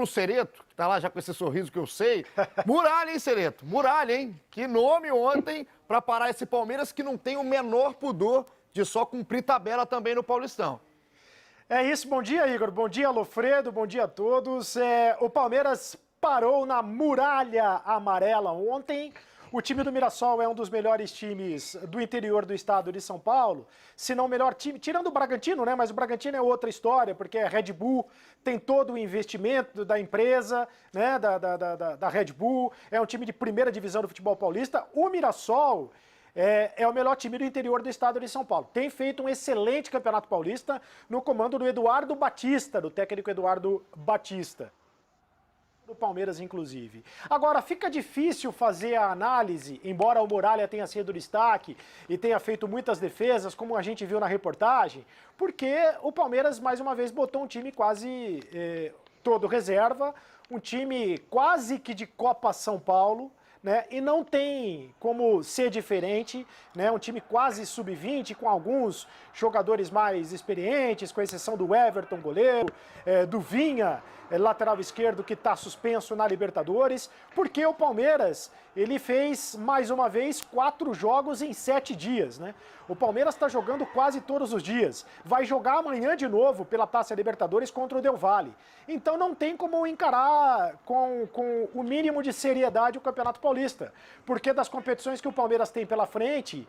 pelo Cereto, que tá lá já com esse sorriso que eu sei. Muralha, hein, Cereto? Muralha, hein? Que nome ontem para parar esse Palmeiras que não tem o menor pudor de só cumprir tabela também no Paulistão. É isso, bom dia, Igor. Bom dia, Alofredo. Bom dia a todos. O Palmeiras parou na Muralha Amarela ontem. O time do Mirassol é um dos melhores times do interior do estado de São Paulo, se não o melhor time, tirando o Bragantino, né? Mas o Bragantino é outra história, porque a Red Bull tem todo o investimento da empresa, né? Da Red Bull, é um time de primeira divisão do futebol paulista. O Mirassol é o melhor time do interior do estado de São Paulo. Tem feito um excelente campeonato paulista no comando do Eduardo Batista, do técnico Eduardo Batista. Do Palmeiras, inclusive. Agora, fica difícil fazer a análise, embora o Muralha tenha sido destaque e tenha feito muitas defesas, como a gente viu na reportagem, porque o Palmeiras, mais uma vez, botou um time quase todo reserva, um time quase que de Copa São Paulo, né? E não tem como ser diferente, né? Um time quase sub-20, com alguns jogadores mais experientes, com exceção do Everton, goleiro, do Vinha, lateral esquerdo, que está suspenso na Libertadores, porque o Palmeiras, ele fez, mais uma vez, 4 jogos em 7 dias, né? O Palmeiras está jogando quase todos os dias. Vai jogar amanhã de novo pela Taça Libertadores contra o Del Valle. Então não tem como encarar com o mínimo de seriedade o Campeonato Paulista, porque das competições que o Palmeiras tem pela frente,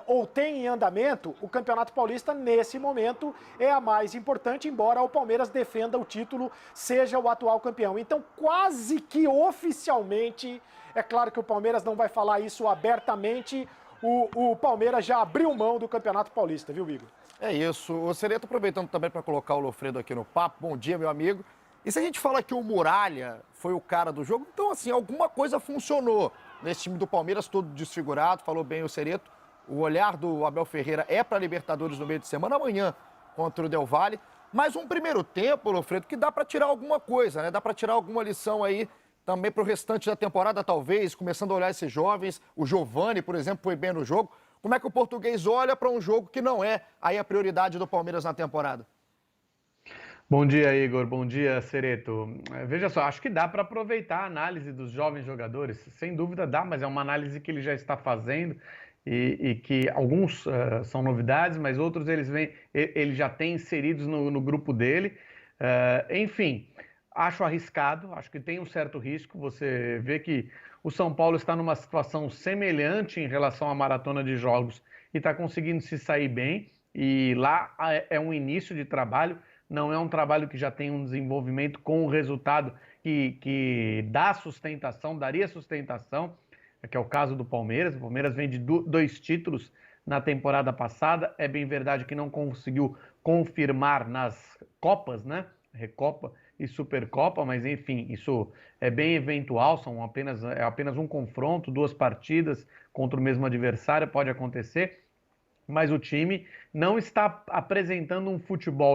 ou tem em andamento, o Campeonato Paulista, nesse momento, é a mais importante, embora o Palmeiras defenda o título, seja o atual campeão. Então, quase que oficialmente, é claro que o Palmeiras não vai falar isso abertamente, o Palmeiras já abriu mão do Campeonato Paulista, viu, Igor? É isso. O Cereto, aproveitando também para colocar o Lofredo aqui no papo. Bom dia, meu amigo. E se a gente fala que o Muralha foi o cara do jogo, então, assim, alguma coisa funcionou nesse time do Palmeiras, todo desfigurado, falou bem o Cereto. O olhar do Abel Ferreira é para Libertadores no meio de semana, amanhã contra o Del Valle. Mas um primeiro tempo, Lofredo, que dá para tirar alguma coisa, né? Dá para tirar alguma lição aí também para o restante da temporada, talvez, começando a olhar esses jovens. O Giovani, por exemplo, foi bem no jogo. Como é que o português olha para um jogo que não é aí a prioridade do Palmeiras na temporada? Bom dia, Igor. Bom dia, Cereto. Veja só, acho que dá para aproveitar a análise dos jovens jogadores. Sem dúvida dá, mas é uma análise que ele já está fazendo e que alguns são novidades, mas outros ele já tem inseridos no grupo dele. Enfim, acho arriscado, acho que tem um certo risco. Você vê que o São Paulo está numa situação semelhante em relação à maratona de jogos e está conseguindo se sair bem. E lá é um início de trabalho, não é um trabalho que já tem um desenvolvimento com o resultado que daria sustentação, que é o caso do Palmeiras. O Palmeiras vem de 2 títulos na temporada passada. É bem verdade que não conseguiu confirmar nas Copas, né? Recopa e Supercopa, mas enfim, isso é bem eventual, é apenas um confronto, 2 partidas contra o mesmo adversário, pode acontecer, mas o time não está apresentando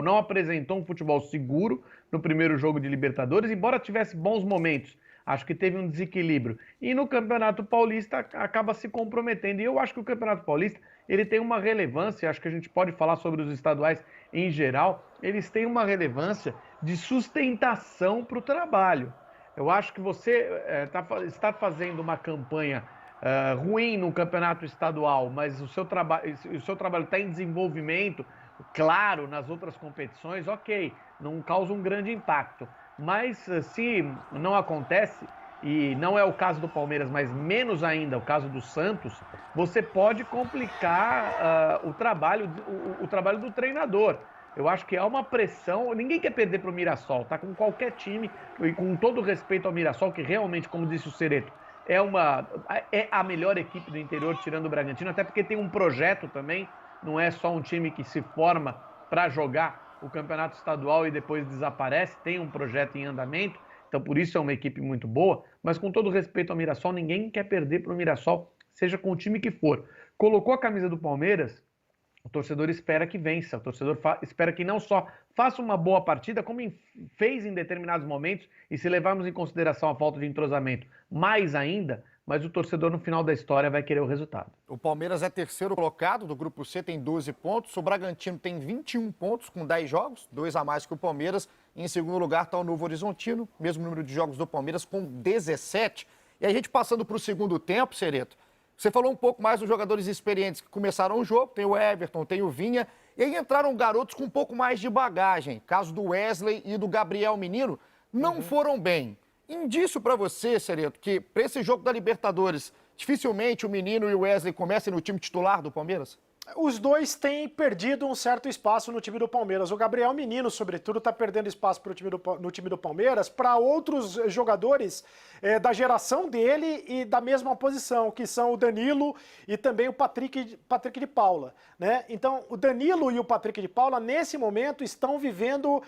não apresentou um futebol seguro no primeiro jogo de Libertadores, embora tivesse bons momentos. Acho que teve um desequilíbrio. E no Campeonato Paulista acaba se comprometendo. E eu acho que o Campeonato Paulista ele tem uma relevância, acho que a gente pode falar sobre os estaduais em geral, eles têm uma relevância de sustentação para o trabalho. Eu acho que você está fazendo uma campanha ruim no campeonato estadual, mas o seu trabalho está em desenvolvimento, claro, nas outras competições, ok, não causa um grande impacto. Mas se não acontece, e não é o caso do Palmeiras, mas menos ainda o caso do Santos, você pode complicar o trabalho do treinador. Eu acho que há uma pressão, ninguém quer perder para o Mirassol, tá? Com qualquer time, e com todo respeito ao Mirassol, que realmente, como disse o Cereto, é a melhor equipe do interior, tirando o Bragantino, até porque tem um projeto também, não é só um time que se forma para jogar o campeonato estadual e depois desaparece, tem um projeto em andamento, então por isso é uma equipe muito boa, mas com todo respeito ao Mirassol, ninguém quer perder para o Mirassol, seja com o time que for. Colocou a camisa do Palmeiras, o torcedor espera que vença, o torcedor espera que não só faça uma boa partida, como fez em determinados momentos, e se levarmos em consideração a falta de entrosamento, mais ainda, mas o torcedor no final da história vai querer o resultado. O Palmeiras é terceiro colocado do Grupo C, tem 12 pontos. O Bragantino tem 21 pontos com 10 jogos, 2 a mais que o Palmeiras. Em segundo lugar está o Novo Horizontino, mesmo número de jogos do Palmeiras, com 17. E a gente passando para o segundo tempo, Sereto, você falou um pouco mais dos jogadores experientes que começaram o jogo, tem o Everton, tem o Vinha, e aí entraram garotos com um pouco mais de bagagem. Caso do Wesley e do Gabriel Menino, não foram bem. Indício para você, Sereto, que para esse jogo da Libertadores, dificilmente o Menino e o Wesley comecem no time titular do Palmeiras? Os dois têm perdido um certo espaço no time do Palmeiras. O Gabriel Menino, sobretudo, está perdendo espaço no time do Palmeiras para outros jogadores da geração dele e da mesma posição, que são o Danilo e também o Patrick de Paula, né? Então, o Danilo e o Patrick de Paula, nesse momento, estão vivendo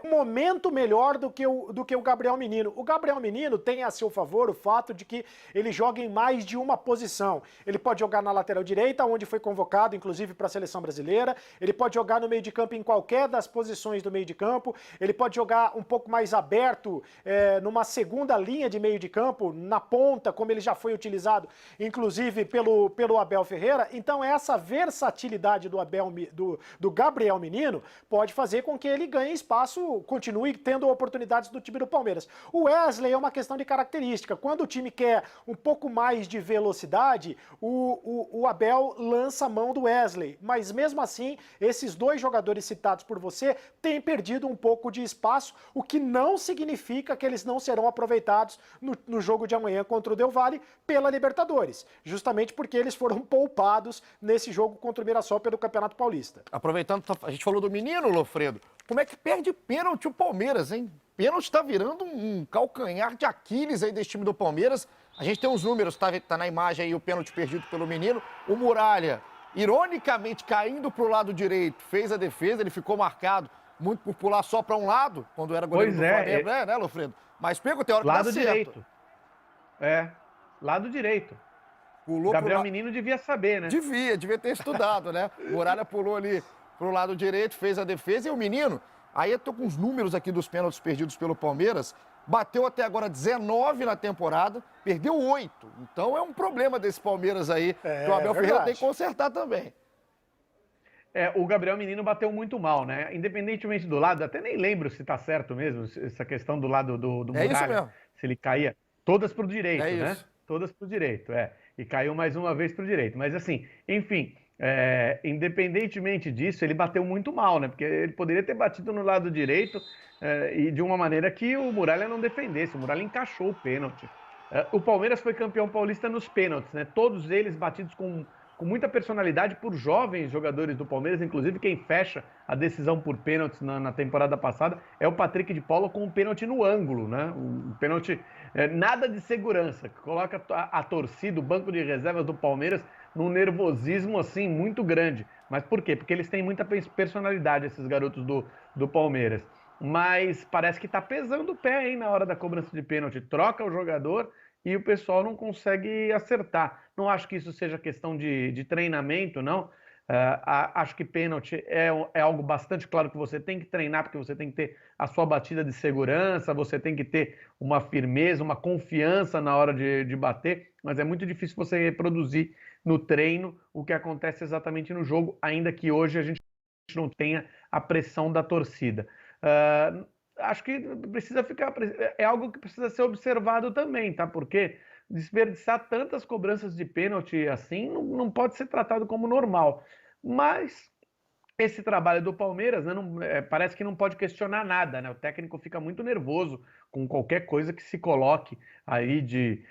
um momento melhor do que o Gabriel Menino. O Gabriel Menino tem a seu favor o fato de que ele joga em mais de uma posição. Ele pode jogar na lateral direita, onde foi convocado, inclusive para a seleção brasileira. Ele pode jogar no meio de campo em qualquer das posições do meio de campo. Ele pode jogar um pouco mais aberto numa segunda linha de meio de campo, na ponta, como ele já foi utilizado, inclusive pelo Abel Ferreira. Então essa versatilidade do Gabriel Menino pode fazer com que ele ganhe espaço, continue tendo oportunidades do time do Palmeiras. O Wesley é uma questão de característica. Quando o time quer um pouco mais de velocidade, o Abel lança a mão do Wesley, mas mesmo assim, esses dois jogadores citados por você têm perdido um pouco de espaço, o que não significa que eles não serão aproveitados no jogo de amanhã contra o Del Valle pela Libertadores, justamente porque eles foram poupados nesse jogo contra o Mirassol pelo Campeonato Paulista. Aproveitando, a gente falou do Menino, Lofredo, como é que perde pênalti o Palmeiras, hein? Pênalti está virando um calcanhar de Aquiles aí desse time do Palmeiras. A gente tem uns números, tá na imagem aí o pênalti perdido pelo Menino. O Muralha, ironicamente, caindo para o lado direito, fez a defesa, ele ficou marcado muito por pular só para um lado, quando era goleiro do Flamengo, né, Lofredo? Mas pegou, tem hora que lado dá direito. certo. Lado direito. Pulou Gabriel Menino devia saber, né? Devia ter estudado, né? O Muralha pulou ali pro lado direito, fez a defesa, e o Menino, aí eu tô com os números aqui dos pênaltis perdidos pelo Palmeiras, bateu até agora 19 na temporada, perdeu 8. Então é um problema desse Palmeiras aí, que o Abel Ferreira tem que consertar também. O Gabriel Menino bateu muito mal, né? Independentemente do lado, até nem lembro se tá certo mesmo, essa questão do lado do Muralha, isso mesmo. Se ele caía, todas pro direito, né? Isso. Todas pro direito, e caiu mais uma vez pro direito. Mas assim, enfim, independentemente disso, ele bateu muito mal, né? Porque ele poderia ter batido no lado direito e de uma maneira que o Muralha não defendesse. O Muralha encaixou o pênalti. O Palmeiras foi campeão paulista nos pênaltis, né? Todos eles batidos com muita personalidade por jovens jogadores do Palmeiras, inclusive quem fecha a decisão por pênaltis na temporada passada é o Patrick de Paula com um pênalti no ângulo, né? Um pênalti nada de segurança, que coloca a torcida, o banco de reservas do Palmeiras num nervosismo assim muito grande. Mas por quê? Porque eles têm muita personalidade, esses garotos do Palmeiras. Mas parece que tá pesando o pé, hein, na hora da cobrança de pênalti. Troca o jogador e o pessoal não consegue acertar. Não acho que isso seja questão de treinamento, não. Acho que pênalti é algo bastante claro que você tem que treinar, porque você tem que ter a sua batida de segurança, você tem que ter uma firmeza, uma confiança na hora de bater, mas é muito difícil você reproduzir no treino o que acontece exatamente no jogo, ainda que hoje a gente não tenha a pressão da torcida. Acho que é algo que precisa ser observado também, tá? Porque desperdiçar tantas cobranças de pênalti assim não pode ser tratado como normal. Mas esse trabalho do Palmeiras, né, parece que não pode questionar nada, né? O técnico fica muito nervoso com qualquer coisa que se coloque aí de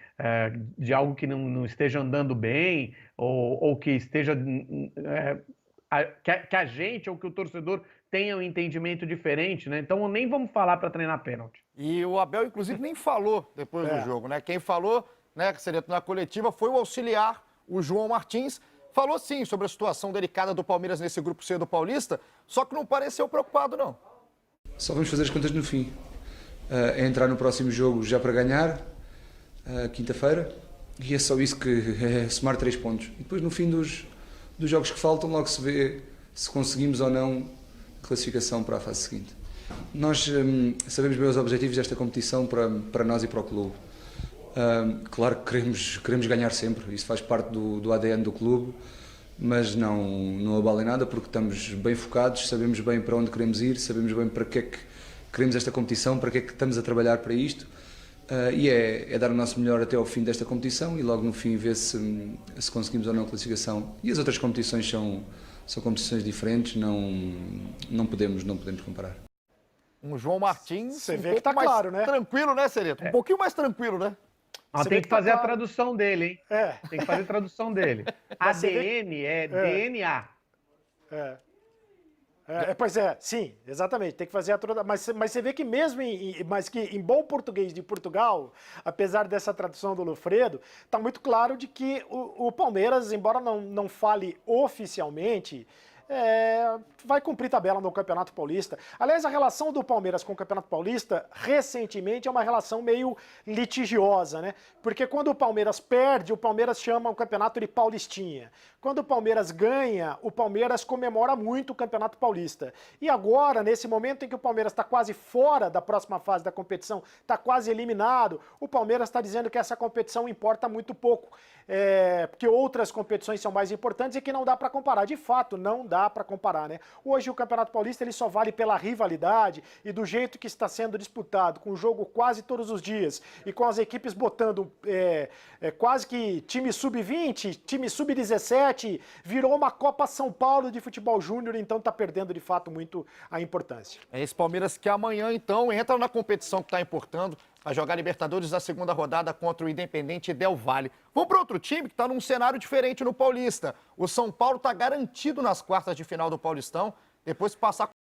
algo que não esteja andando bem ou que esteja... que a gente ou que o torcedor tenha um entendimento diferente, né? Então nem vamos falar para treinar pênalti. E o Abel, inclusive, nem falou depois do jogo, né? Quem falou, né, que seria na coletiva, foi o auxiliar, o João Martins. Falou sim sobre a situação delicada do Palmeiras nesse grupo C do Paulista, só que não pareceu preocupado, não. Só vamos fazer as contas no fim. É entrar no próximo jogo já para ganhar, quinta-feira, e é só isso, que é somar 3 pontos. E depois, no fim dos jogos que faltam, logo se vê se conseguimos ou não a classificação para a fase seguinte. Nós sabemos bem os objetivos desta competição para nós e para o clube. Claro que queremos ganhar sempre, isso faz parte do ADN do clube, mas não abala em nada, porque estamos bem focados, sabemos bem para onde queremos ir, sabemos bem para que é queremos esta competição, para que é que estamos a trabalhar para isto. E é dar o nosso melhor até ao fim desta competição e logo no fim ver se conseguimos ou não a classificação. E as outras competições são competições diferentes, não podemos comparar. Um João Martins Você um vê pouco que tá mais claro, né? tranquilo, né, Sereto? Um pouquinho mais tranquilo, né? Mas Você tem vê que que tá fazer a claro. tradução dele, hein? É. Tem que fazer a tradução dele. ADN é DNA. Pois é, sim, exatamente, tem que fazer a toda. Mas você vê que mesmo mas que em bom português de Portugal, apesar dessa tradução do Lofredo, está muito claro de que o Palmeiras, embora não fale oficialmente, vai cumprir tabela no Campeonato Paulista. Aliás, a relação do Palmeiras com o Campeonato Paulista, recentemente, é uma relação meio litigiosa, né? Porque quando o Palmeiras perde, o Palmeiras chama o campeonato de Paulistinha. Quando o Palmeiras ganha, o Palmeiras comemora muito o Campeonato Paulista. E agora, nesse momento em que o Palmeiras está quase fora da próxima fase da competição, está quase eliminado, o Palmeiras está dizendo que essa competição importa muito pouco. Porque outras competições são mais importantes e que não dá para comparar. De fato, não dá para comparar, né? Hoje o Campeonato Paulista ele só vale pela rivalidade e do jeito que está sendo disputado, com o jogo quase todos os dias e com as equipes botando quase que time sub-20, time sub-17, virou uma Copa São Paulo de futebol júnior, então está perdendo de fato muito a importância. É esse Palmeiras que amanhã, então, entra na competição que está importando, vai jogar Libertadores da segunda rodada contra o Independente Del Valle. Vamos para outro time que está num cenário diferente no Paulista. O São Paulo está garantido nas quartas de final do Paulistão, depois de passar